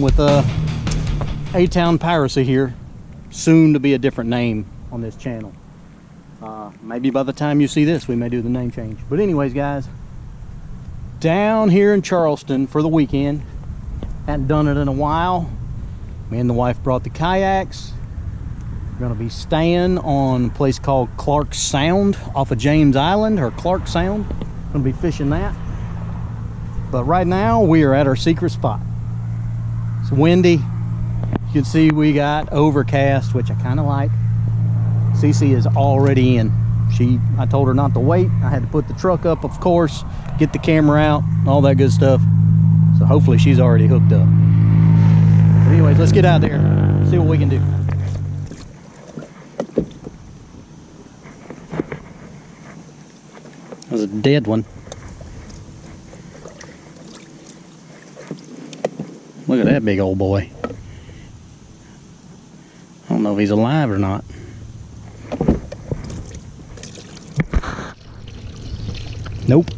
with A-Town Piracy here. Soon to be a different name on this channel. Maybe by the time you see this, we may do the name change. But anyways, guys, down here in Charleston for the weekend. Hadn't done it in a while. Me and the wife brought the kayaks. We're gonna be staying on a place called Clark Sound off of James Island, or Clark Sound. Gonna be fishing that. But right now we are at our secret spot. It's windy. You can see we got overcast, which I kind of like. Cece is already in. I told her not to wait. I had to put the truck up, of course, get the camera out, all that good stuff. So hopefully she's already hooked up. But anyways, let's get out there, see what we can do. That was a dead one. Look at that big old boy. I don't know if he's alive or not. Nope.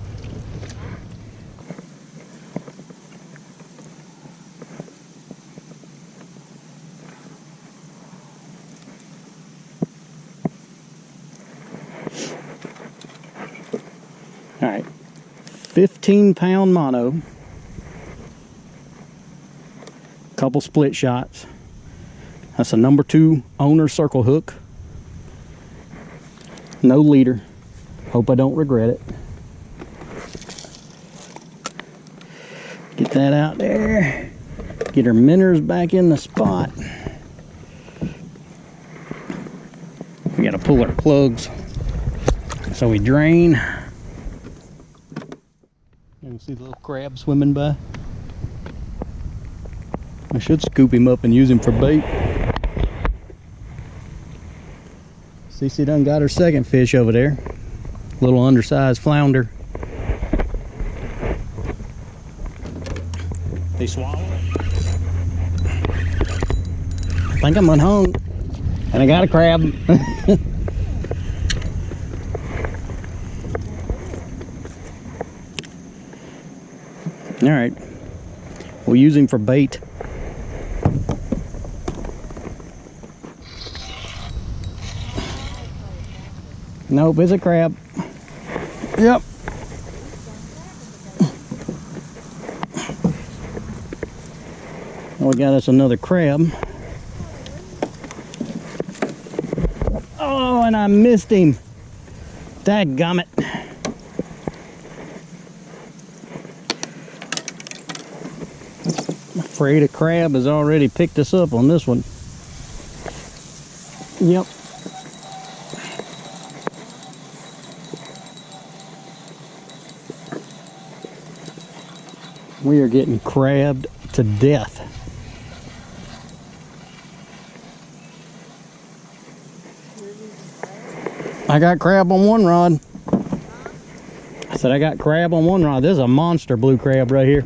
All right, 15-pound mono, couple split shots. That's a number 2 owner circle hook. No leader. Hope I don't regret it. Get that out there. Get her minnows back in the spot. We gotta pull our plugs so we drain. You can see the little crab swimming by. I should scoop him up and use him for bait. Cece done got her second fish over there. Little undersized flounder. They swallow it. I think I'm unhung. And I got a crab. Alright. We'll use him for bait. Nope, it's a crab. Yep. We got us another crab. Oh, and I missed him. Dadgummit. I'm afraid a crab has already picked us up on this one. Yep. We are getting crabbed to death. I got crab on one rod. I said I got crab on one rod. This is a monster blue crab right here.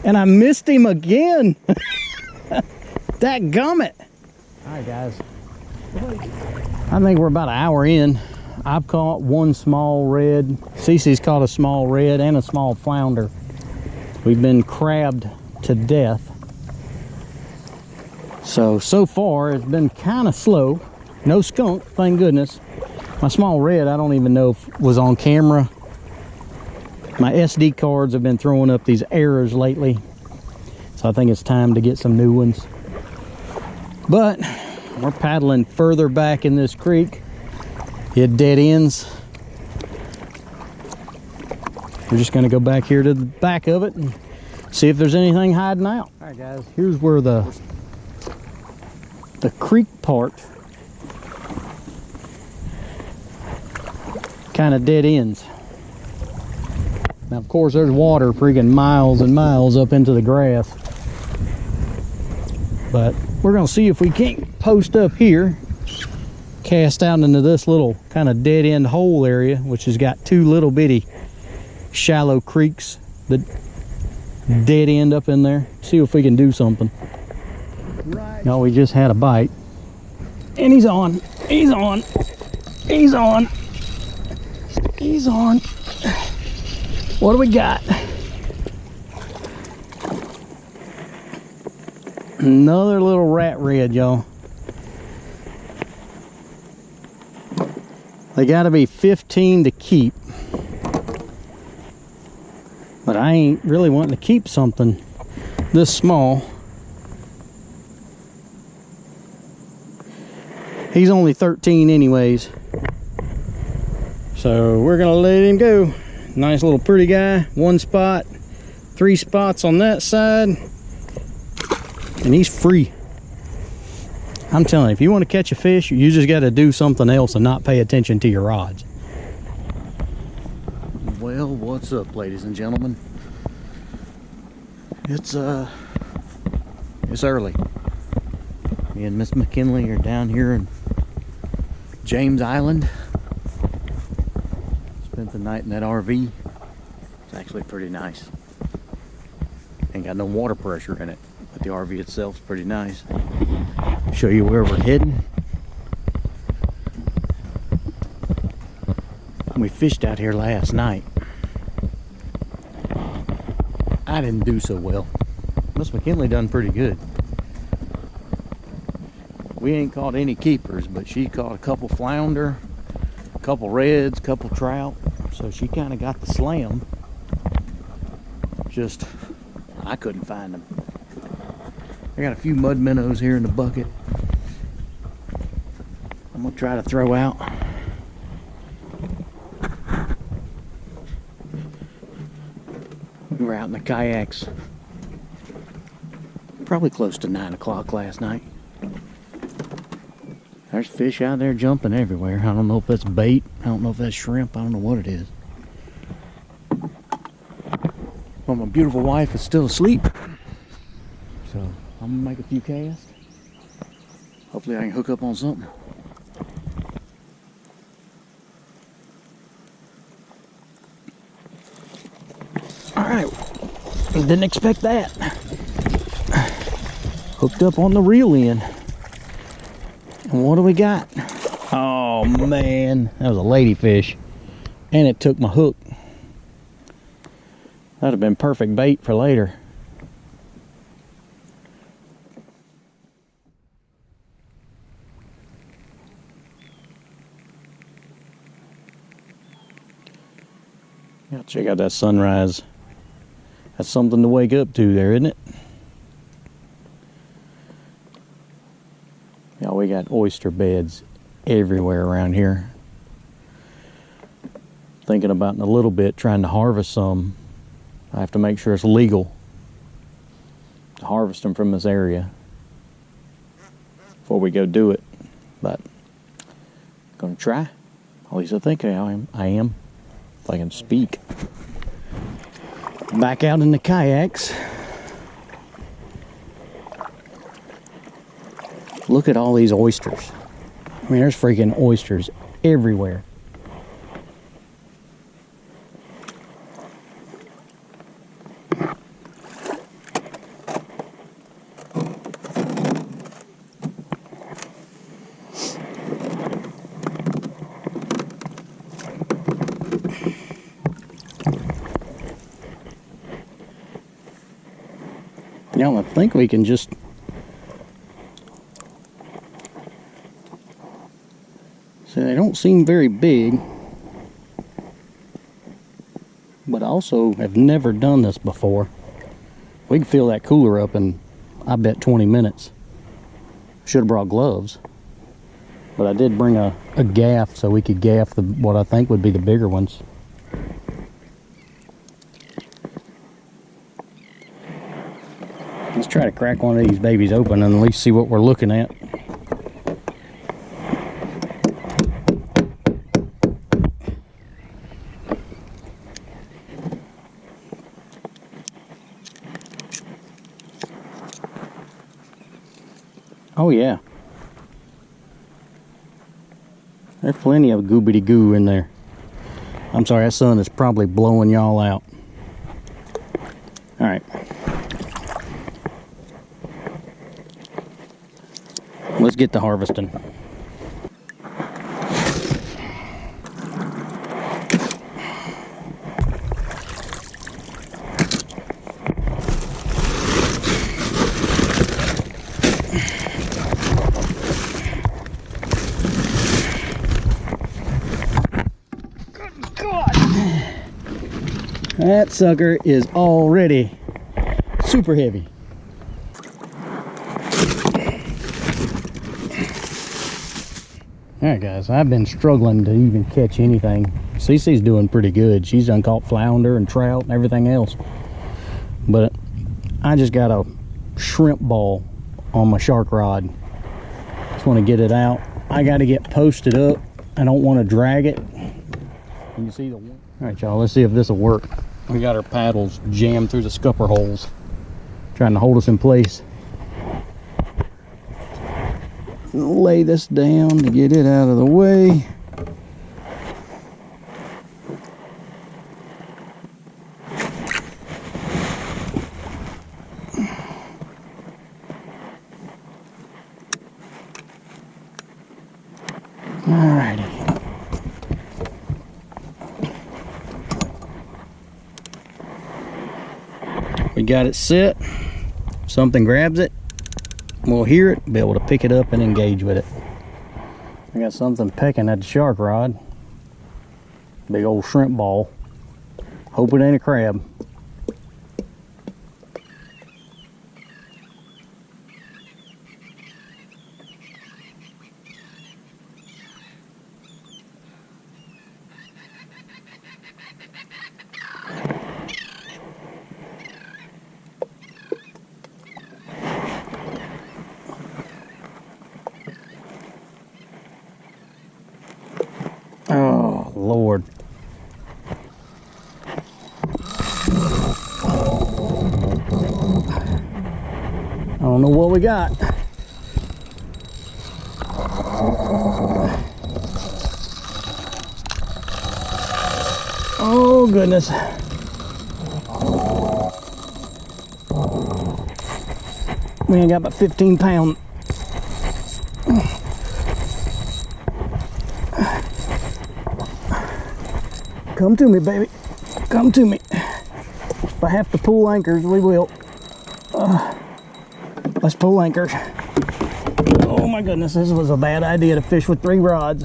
And I missed him again. Dadgummit. All right, guys. I think we're about an hour in. I've caught one small red. Cece's caught a small red and a small flounder. We've been crabbed to death. So far it's been kind of slow. No skunk, thank goodness. My small red, I don't even know if was on camera. My SD cards have been throwing up these errors lately. So I think it's time to get some new ones. But we're paddling further back in this creek. It dead ends. We're just gonna go back here to the back of it and see if there's anything hiding out. All right, guys, here's where the creek part kind of dead ends. Now, of course, there's water freaking miles and miles up into the grass. But we're gonna see if we can't post up here, cast out into this little kind of dead end hole area, which has got 2 little bitty shallow creeks that dead end up in there. See if we can do something. Right. No, we just had a bite. And he's on. He's on. He's on. He's on. What do we got? Another little rat red, y'all. They gotta be 15 to keep. But I ain't really wanting to keep something this small. He's only 13 anyways. So we're gonna let him go. Nice little pretty guy. One spot, 3 spots on that side. And he's free. I'm telling you, if you want to catch a fish, you just got to do something else and not pay attention to your rods. Well, what's up, ladies and gentlemen? It's early. Me and Miss McKinley are down here in James Island. Spent the night in that RV. It's actually pretty nice. Ain't got no water pressure in it, but the RV itself's pretty nice. Show you where we're heading. We fished out here last night. I didn't do so well. Miss McKinley done pretty good. We ain't caught any keepers, but she caught a couple flounder, a couple reds, a couple trout. So she kind of got the slam. Just, I couldn't find them. I got a few mud minnows here in the bucket. I'm gonna try to throw out. We were out in the kayaks probably close to 9 o'clock last night. There's fish out there jumping everywhere. I don't know if that's bait. I don't know if that's shrimp. I don't know what it is. Well, my beautiful wife is still asleep. So I'm gonna make a few casts. Hopefully I can hook up on something. Alright, didn't expect that. Hooked up on the reel end. And what do we got? Oh man, that was a ladyfish. And it took my hook. That'd have been perfect bait for later. Yeah, check out that sunrise. That's something to wake up to there, isn't it? Yeah, we got oyster beds everywhere around here. Thinking about in a little bit trying to harvest some. I have to make sure it's legal to harvest them from this area before we go do it. But I'm gonna try. At least I think I am. If I can speak. Back out in the kayaks. Look at all these oysters. I mean, there's freaking oysters everywhere. Now I think we can just see, they don't seem very big, but I also have never done this before. We can fill that cooler up in, I bet, 20 minutes. Should have brought gloves, but I did bring a gaff so we could gaff what I think would be the bigger ones. Let's try to crack one of these babies open and at least see what we're looking at. Oh yeah. There's plenty of goobity goo in there. I'm sorry, that sun is probably blowing y'all out. Alright. Let's get to harvesting. That sucker is already super heavy. Alright guys, I've been struggling to even catch anything. Cece's doing pretty good. She's done caught flounder and trout and everything else. But I just got a shrimp ball on my shark rod. Just want to get it out. I got to get posted up. I don't want to drag it. Can you see the one? Alright y'all, let's see if this will work. We got our paddles jammed through the scupper holes, trying to hold us in place. Lay this down to get it out of the way. Alrighty. We got it set. If something grabs it, we'll hear it, be able to pick it up and engage with it. I got something pecking at the shark rod. Big old shrimp ball. Hope it ain't a crab. Oh, Lord. I don't know what we got. Oh, goodness. We ain't got about 15 pounds. Come to me, baby. Come to me. If I have to pull anchors, we will. Let's pull anchors. Oh my goodness, this was a bad idea to fish with 3 rods.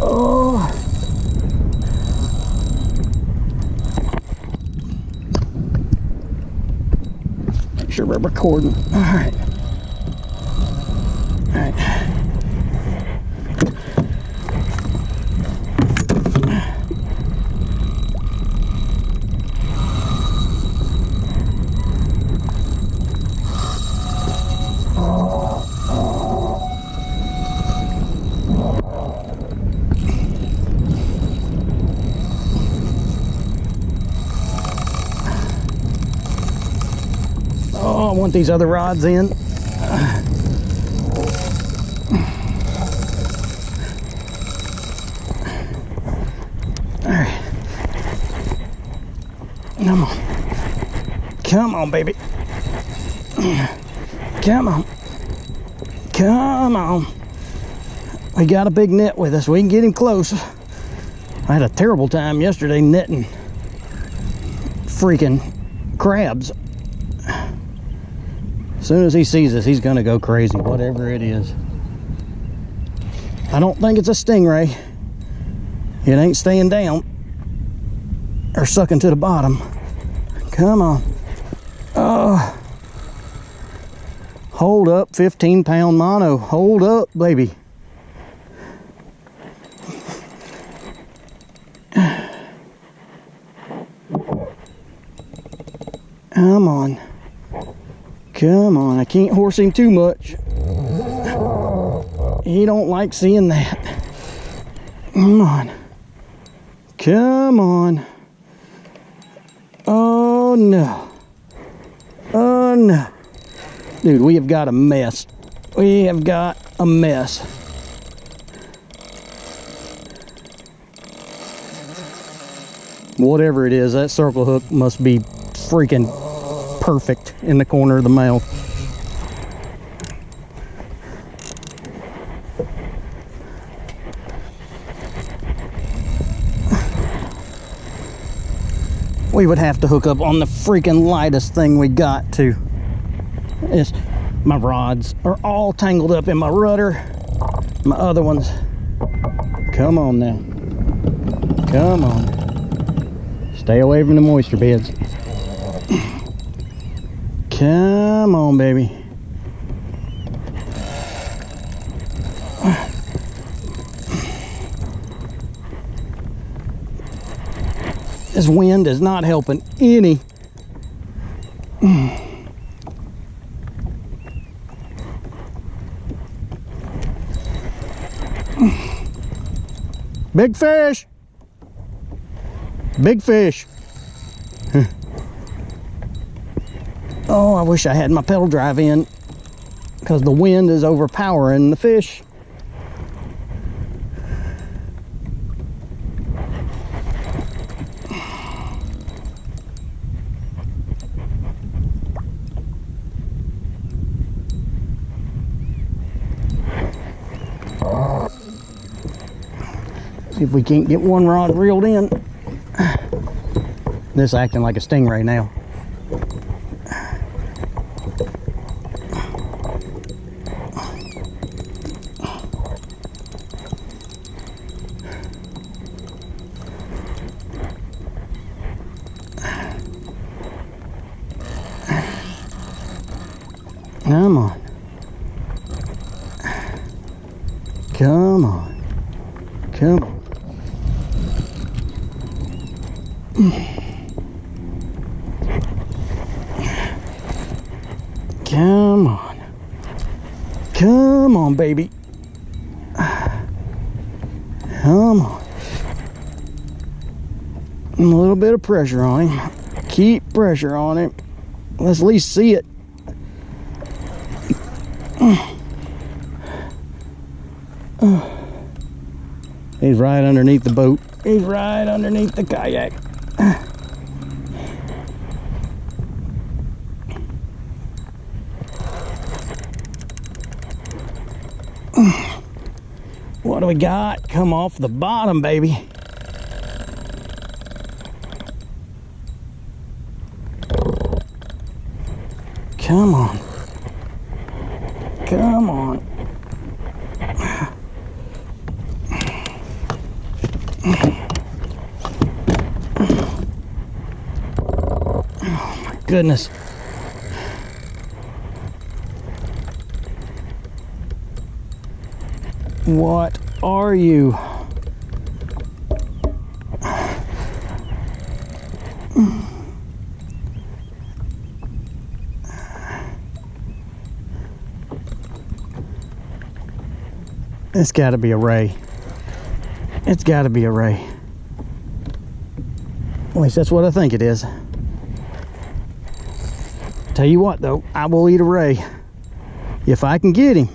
Oh. Make sure we're recording. All right. All right. Oh, I want these other rods in. All right. Come on. Come on, baby. Come on. Come on. We got a big net with us. We can get him close. I had a terrible time yesterday netting freaking crabs. As soon as he sees us, he's gonna go crazy, whatever it is. I don't think it's a stingray. It ain't staying down or sucking to the bottom. Come on. Oh. Hold up, 15-pound mono. Hold up, baby. Come on. Come on, I can't horse him too much. He don't like seeing that. Come on. Come on. Oh no. Oh no. Dude, we have got a mess. We have got a mess. Whatever it is, that circle hook must be freaking perfect in the corner of the mouth. We would have to hook up on the freaking lightest thing we got too. My rods are all tangled up in my rudder. My other ones. Come on now. Come on. Stay away from the oyster beds. Come on, baby. This wind is not helping any. Big fish. Big fish. Oh, I wish I had my pedal drive in because the wind is overpowering the fish. See if we can't get one rod reeled in. This acting like a stingray now. Come on. Come on. Come on. Come on. Come on, baby. Come on. A little bit of pressure on him. Keep pressure on him. Let's at least see it. He's right underneath the boat. He's right underneath the kayak. What do we got? Come off the bottom, baby. Come on. Come on. Oh my goodness. What are you? It's got to be a ray. It's got to be a ray. At least that's what I think it is. Tell you what though, I will eat a ray if I can get him.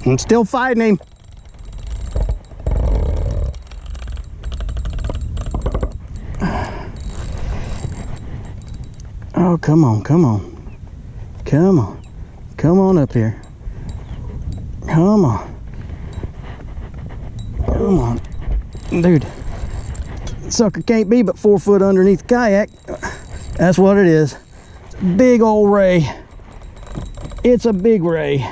I'm still fighting him. Oh, come on, come on. Come on. Come on up here. Come on. Come on. Dude, sucker can't be but 4 foot underneath the kayak. That's what it is. It's a big old ray. It's a big ray.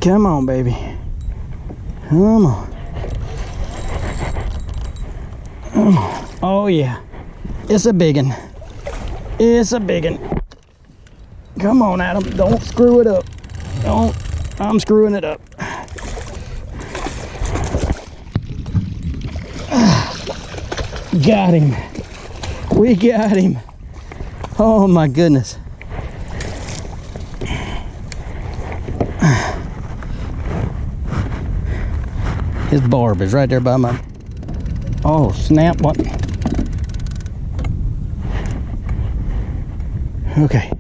Come on, baby. Come on. Come on. Oh, yeah. It's a big one. It's a big one. Come on, Adam. Don't screw it up. Don't. I'm screwing it up. Got him. We got him. Oh, my goodness. His barb is right there by my... Oh, snap. What? Okay.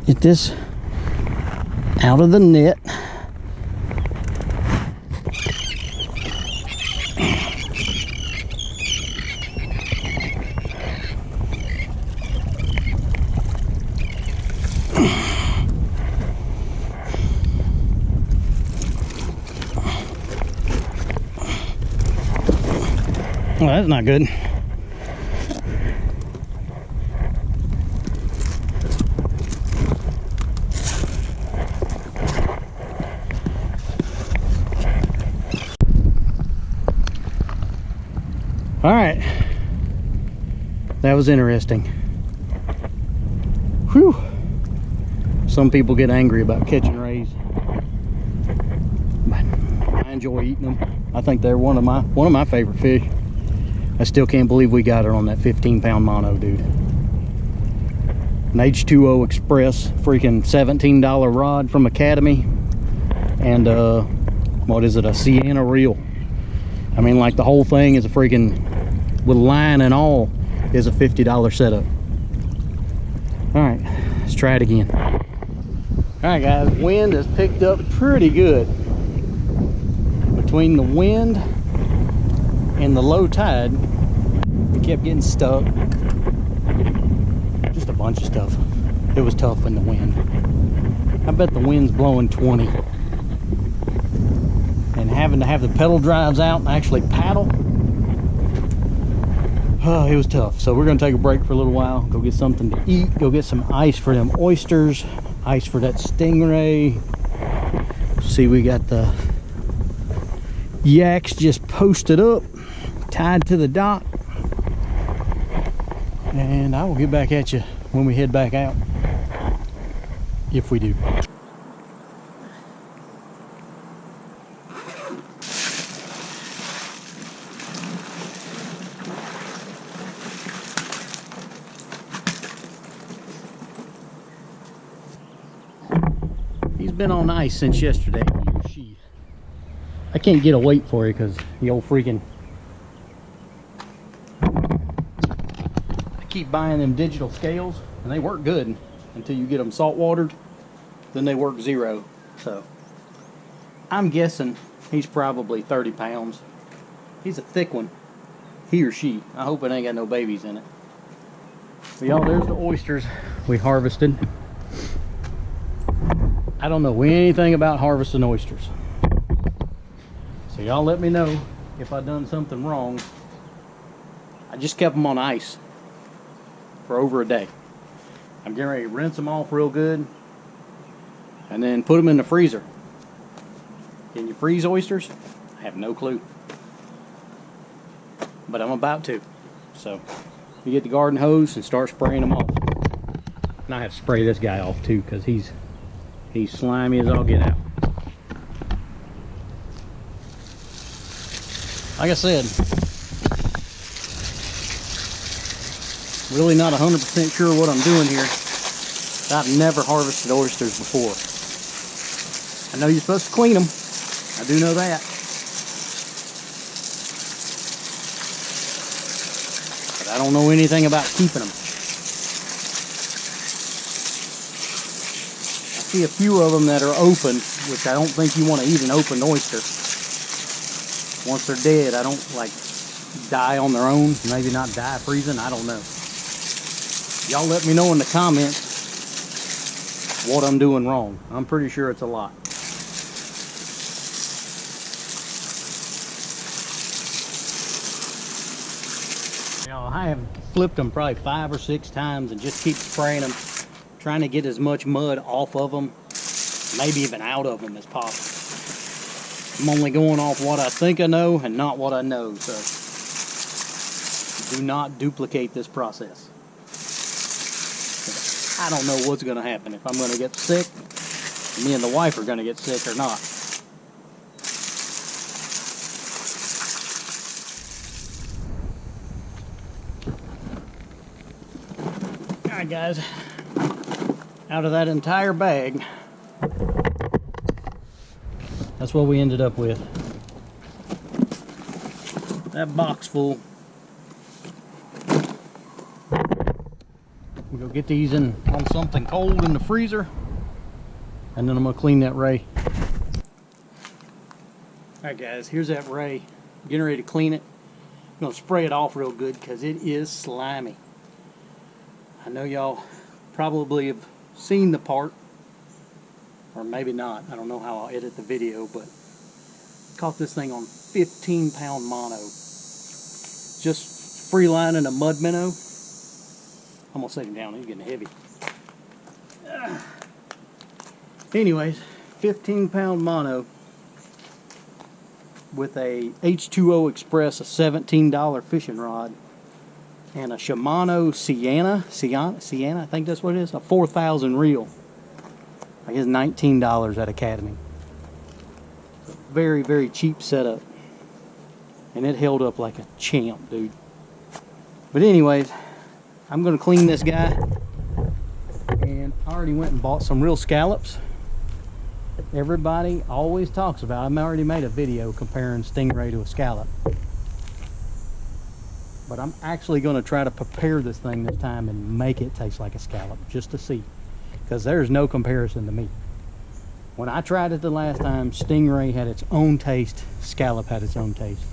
Get this out of the net. Well, that's not good. All right, that was interesting. Whew. Some people get angry about catching rays, but I enjoy eating them. I think they're one of my favorite fish. I still can't believe we got it on that 15-pound mono, dude. An H2O Express, freaking $17 rod from Academy, and what is it, a Sienna reel. I mean, like, the whole thing is a freaking, with line and all, is a $50 setup. All right, let's try it again. All right, guys, wind has picked up pretty good. Between the wind and the low tide, we kept getting stuck. Just a bunch of stuff. It was tough in the wind. I bet the wind's blowing 20. And having to have the pedal drives out and actually paddle, oh, it was tough. So we're gonna take a break for a little while, go get something to eat, go get some ice for them oysters, ice for that stingray. See, we got the yaks just posted up, tied to the dock, and I will get back at you when we head back out, if we do. He's been on ice since yesterday, he or she. I can't get a weight for you because the old freaking, I keep buying them digital scales and they work good until you get them salt watered, then they work zero. So I'm guessing he's probably 30 pounds. He's a thick one, he or she. I hope it ain't got no babies in it. But y'all, there's the oysters we harvested. I don't know anything about harvesting oysters. So y'all let me know if I done something wrong. I just kept them on ice for over a day. I'm getting ready to rinse them off real good and then put them in the freezer. Can you freeze oysters? I have no clue. But I'm about to. So you get the garden hose and start spraying them off. And I have to spray this guy off too because he's slimy as all get out. Like I said, really not 100% sure what I'm doing here. I've never harvested oysters before. I know you're supposed to clean them. I do know that. But I don't know anything about keeping them. I see a few of them that are open, which I don't think you want to eat an open oyster. Once they're dead, I don't like die on their own. Maybe not die freezing, I don't know. Y'all let me know in the comments what I'm doing wrong. I'm pretty sure it's a lot. I have flipped them probably 5 or 6 times and just keep spraying them, trying to get as much mud off of them, maybe even out of them as possible. I'm only going off what I think I know and not what I know, so do not duplicate this process. I don't know what's going to happen, if I'm going to get sick, me and the wife are going to get sick or not. Alright guys, out of that entire bag, that's what we ended up with. That box full. We'll go get these in on something cold in the freezer, and then I'm gonna clean that ray. Alright guys, here's that ray. I'm getting ready to clean it. I'm gonna spray it off real good because it is slimy. I know y'all probably have seen the part, or maybe not. I don't know how I'll edit the video, but caught this thing on 15-pound mono. just free lining a mud minnow. I'm gonna set him down, he's getting heavy. Anyways, 15-pound mono with a H2O Express, a $17 fishing rod, and a Shimano Sienna, I think that's what it is, a 4,000 reel. I guess $19 at Academy. Very, very cheap setup. And it held up like a champ, dude. But anyways, I'm gonna clean this guy. And I already went and bought some real scallops. Everybody always talks about, I've already made a video comparing stingray to a scallop. But I'm actually gonna try to prepare this thing this time and make it taste like a scallop, just to see. Because there's no comparison to me. When I tried it the last time, stingray had its own taste, scallop had its own taste.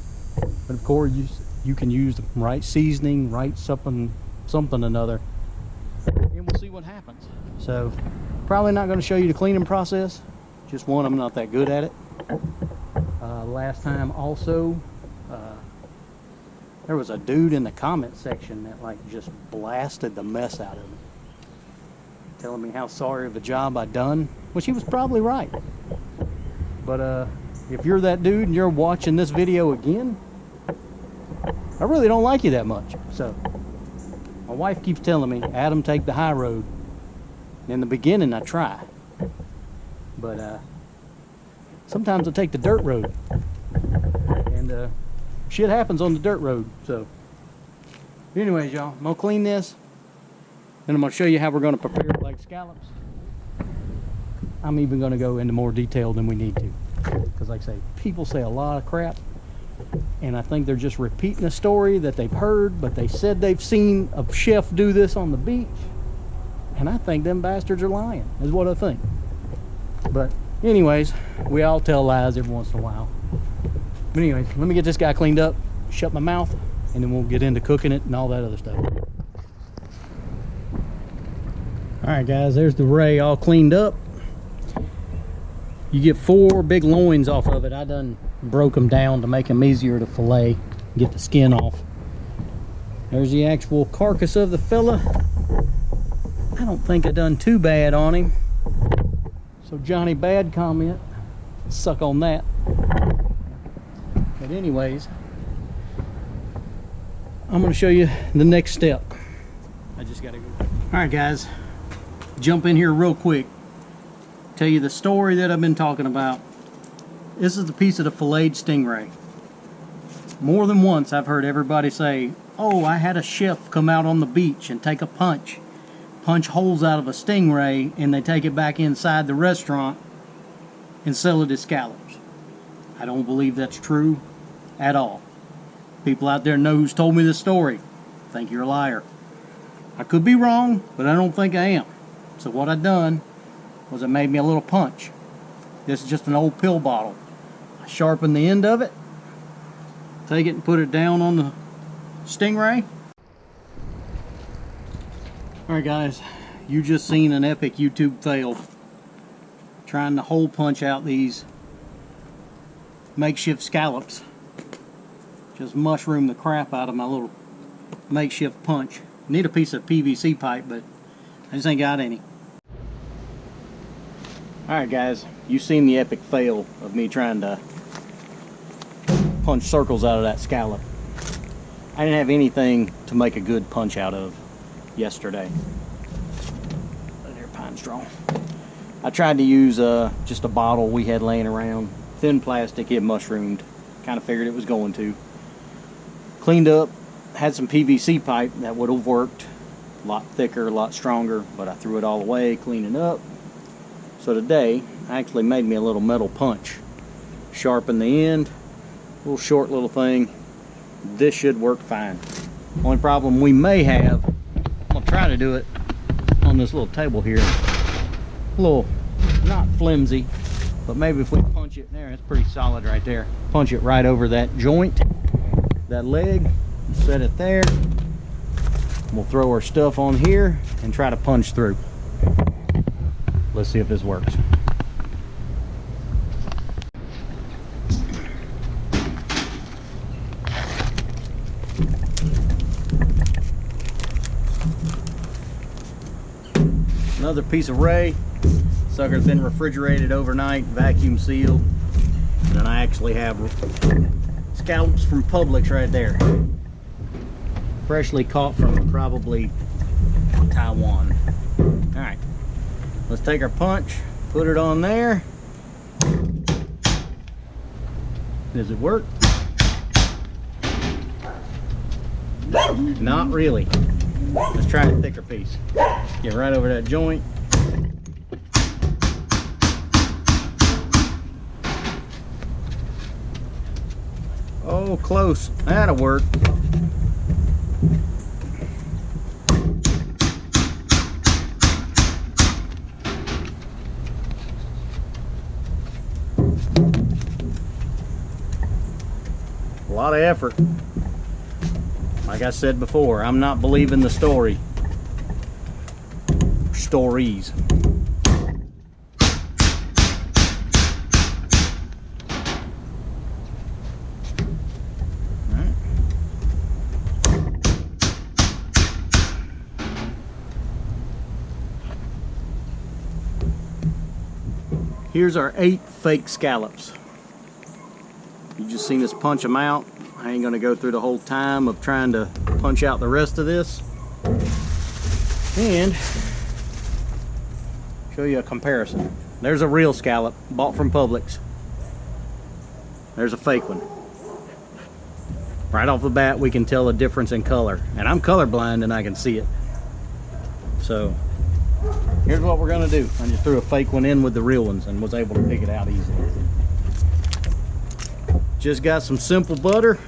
But of course, you can use the right seasoning, right something another, and we'll see what happens. So, probably not going to show you the cleaning process. Just one, I'm not that good at it. Last time also, there was a dude in the comment section that like just blasted the mess out of me, telling me how sorry of a job I'd done, which he was probably right. But if you're that dude and you're watching this video again, I really don't like you that much. So my wife keeps telling me, Adam, take the high road. And in the beginning I try, but sometimes I take the dirt road, and shit happens on the dirt road. So anyways, y'all, I'm gonna clean this, then I'm gonna show you how we're gonna prepare it like scallops. I'm even gonna go into more detail than we need to, because like I say, people say a lot of crap, and I think they're just repeating a story that they've heard, but they said they've seen a chef do this on the beach, and I think them bastards are lying, is what I think. But anyways, we all tell lies every once in a while. But anyways, let me get this guy cleaned up, shut my mouth, and then we'll get into cooking it and all that other stuff. Alright guys, there's the ray all cleaned up. You get 4 big loins off of it. I done broke them down to make them easier to fillet, get the skin off. There's the actual carcass of the fella. I don't think I done too bad on him. So Johnny Bad comment, suck on that. But anyways, I'm gonna show you the next step. I just gotta go. Alright guys, jump in here real quick. Tell you the story that I've been talking about. This is the piece of the filleted stingray. More than once I've heard everybody say, oh, I had a chef come out on the beach and take a punch holes out of a stingray, and they take it back inside the restaurant and sell it as scallops. I don't believe that's true at all. People out there know who's told me this story. I think you're a liar. I could be wrong, but I don't think I am. So what I done was I made me a little punch. This is just an old pill bottle. I sharpen the end of it, take it and put it down on the stingray. Alright guys, you just seen an epic YouTube fail trying to hole punch out these makeshift scallops. Just mushroom the crap out of my little makeshift punch. Need a piece of PVC pipe, but I just ain't got any. Alright guys, you've seen the epic fail of me trying to punch circles out of that scallop. I didn't have anything to make a good punch out of yesterday. There, pine straw. I tried to use just a bottle we had laying around, thin plastic. It mushroomed. Kind of figured it was going to. Cleaned up, had some PVC pipe that would have worked. A lot thicker, a lot stronger, but I threw it all away, cleaning up. So today, I actually made me a little metal punch. Sharpened the end, little short little thing. This should work fine. Only problem we may have, I'm gonna try to do it on this little table here. A little, not flimsy, but maybe if we punch it there, it's pretty solid right there. Punch it right over that joint, that leg, set it there. We'll throw our stuff on here and try to punch through. Let's see if this works. Another piece of ray. Sucker's been refrigerated overnight, vacuum sealed. And then I actually have scallops from Publix right there. Freshly caught from probably Taiwan. Alright, let's take our punch, put it on there. Does it work? Not really. Let's try a thicker piece. Get right over that joint. Oh, close. That'll work. A lot of effort. Like I said before, I'm not believing the story. Stories. Alright. Here's our 8 fake scallops. You just seen us punch them out. I ain't gonna go through the whole time of trying to punch out the rest of this. And show you a comparison. There's a real scallop bought from Publix. There's a fake one. Right off the bat we can tell a difference in color. And I'm colorblind and I can see it. So here's what we're gonna do. I just threw a fake one in with the real ones and was able to pick it out easily. Just got some simple butter.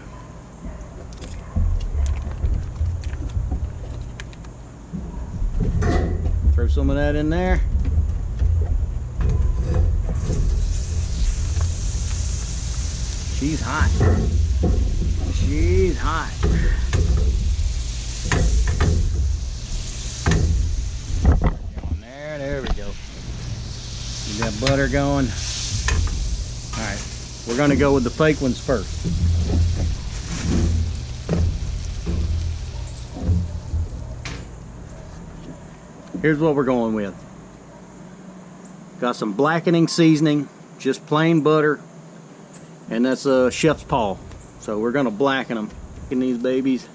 Throw some of that in there. She's hot. She's hot. There we go. Get that butter going. All right. We're going to go with the fake ones first. Here's what we're going with. Got some blackening seasoning, just plain butter, and that's a chef's paw. So we're going to blacken them in these babies.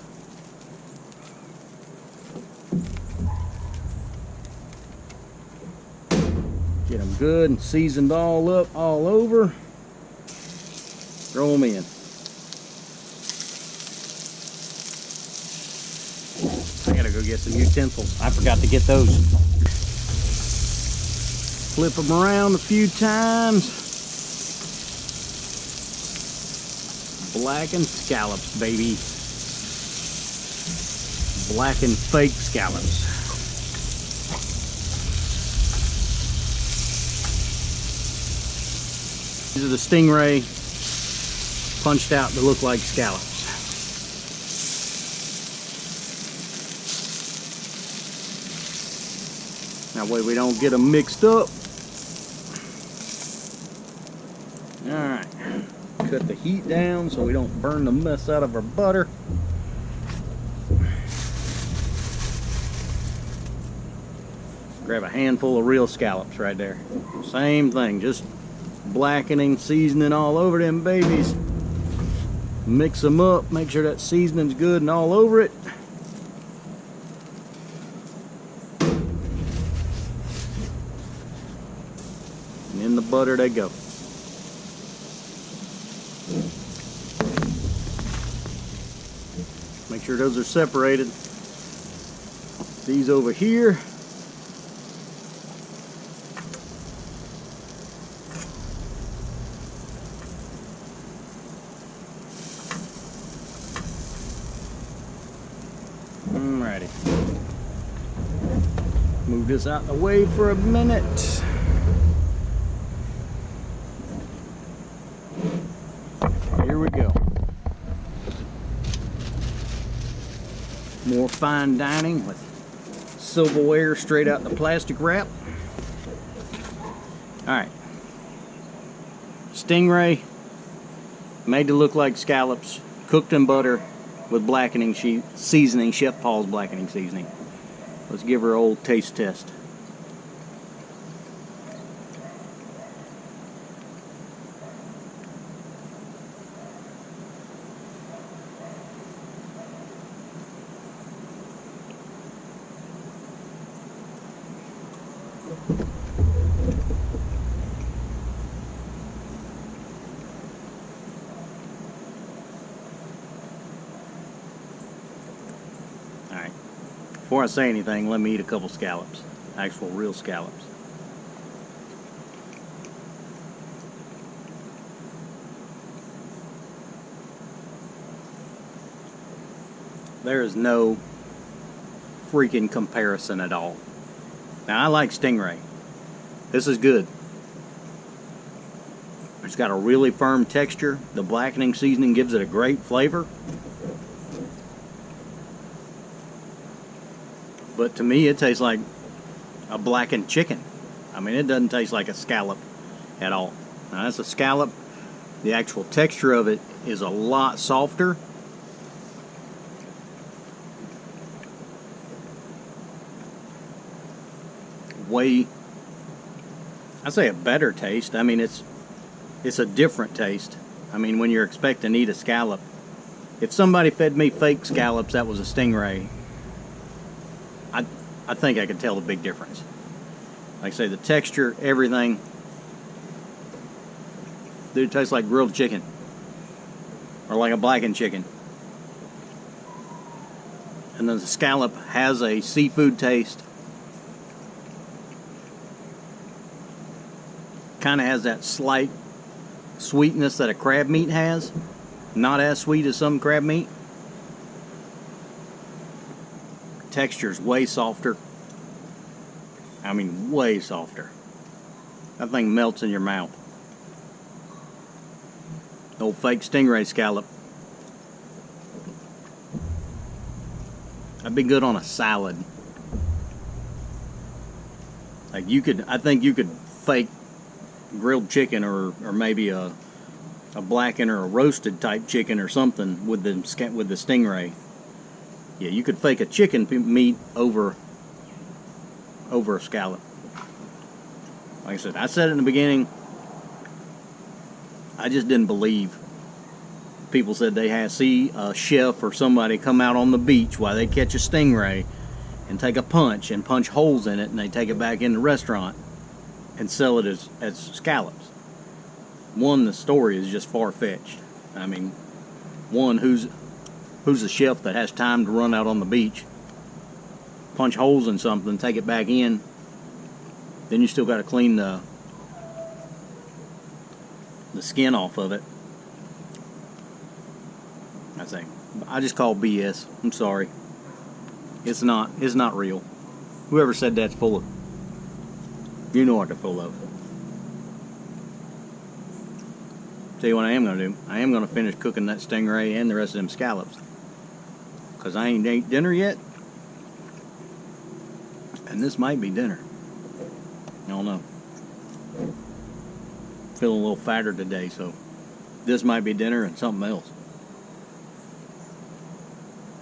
Get them good and seasoned all up, all over. Throw them in. I gotta go get some utensils. I forgot to get those. Flip them around a few times. Blackened scallops, baby. Blackened fake scallops. These are the Stingray punched out to look like scallops. That way we don't get them mixed up. Alright, cut the heat down so we don't burn the mess out of our butter. Grab a handful of real scallops right there. Same thing, just blackening, seasoning all over them babies. Mix them up, make sure that seasoning's good and all over it. And in the butter they go. Make sure those are separated. These over here. Alrighty. Move this out of the way for a minute. Here we go. More fine dining with silverware straight out the plastic wrap. Alright. Stingray, made to look like scallops, cooked in butter with blackening seasoning, Chef Paul's blackening seasoning. Let's give her an old taste test. before I say anything, let me eat a couple scallops. Actual real scallops. There is no freaking comparison at all. Now, I like stingray. This is good. It's got a really firm texture. The blackening seasoning gives it a great flavor. But to me, it tastes like a blackened chicken. I mean, it doesn't taste like a scallop at all. Now, that's a scallop. The actual texture of it is a lot softer. I'd say a better taste. I mean, it's a different taste. I mean, when you're expecting to eat a scallop, if somebody fed me fake scallops that was a stingray, I think I could tell the big difference. Like I say, the texture, everything. Dude, it tastes like grilled chicken. Or like a blackened chicken. And then the scallop has a seafood taste. Kind of has that slight sweetness that a crab meat has. Not as sweet as some crab meat. Texture's way softer. I mean, way softer. That thing melts in your mouth. Old fake stingray scallop. That'd be good on a salad. Like I think you could fake grilled chicken or maybe a blackened or a roasted type chicken or something with the stingray. Yeah, you could fake a chicken meat over a scallop. Like I said in the beginning, I just didn't believe. People said they see a chef or somebody come out on the beach while they catch a stingray and take a punch and punch holes in it, and they take it back in the restaurant and sell it as scallops. One, the story is just far-fetched. I mean, one, who's a chef that has time to run out on the beach, punch holes in something, take it back in, then you still got to clean the skin off of it. I just call BS. I'm sorry. It's not real. Whoever said that's full of, you know what they're full of. Tell you what I am going to do. I am going to finish cooking that stingray and the rest of them scallops. Because I ain't ate dinner yet. And this might be dinner. I don't know. Feeling a little fatter today, so this might be dinner and something else.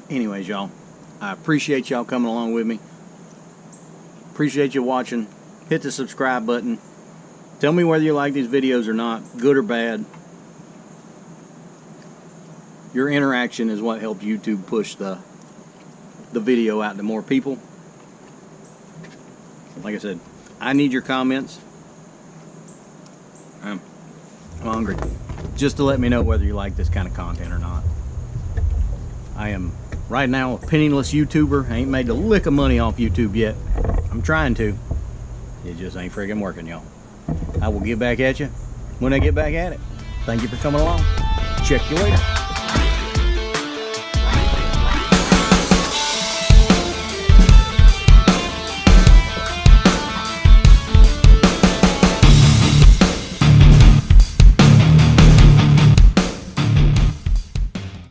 Anyways, y'all, I appreciate y'all coming along with me. Appreciate you watching. Hit the subscribe button. Tell me whether you like these videos or not, good or bad. Your interaction is what helps YouTube push the video out to more people. Like I said, I need your comments. I'm hungry. Just to let me know whether you like this kind of content or not. I am right now a penniless YouTuber. I ain't made a lick of money off YouTube yet. I'm trying to. It just ain't freaking working, y'all. I will get back at you when I get back at it. Thank you for coming along. Check you later.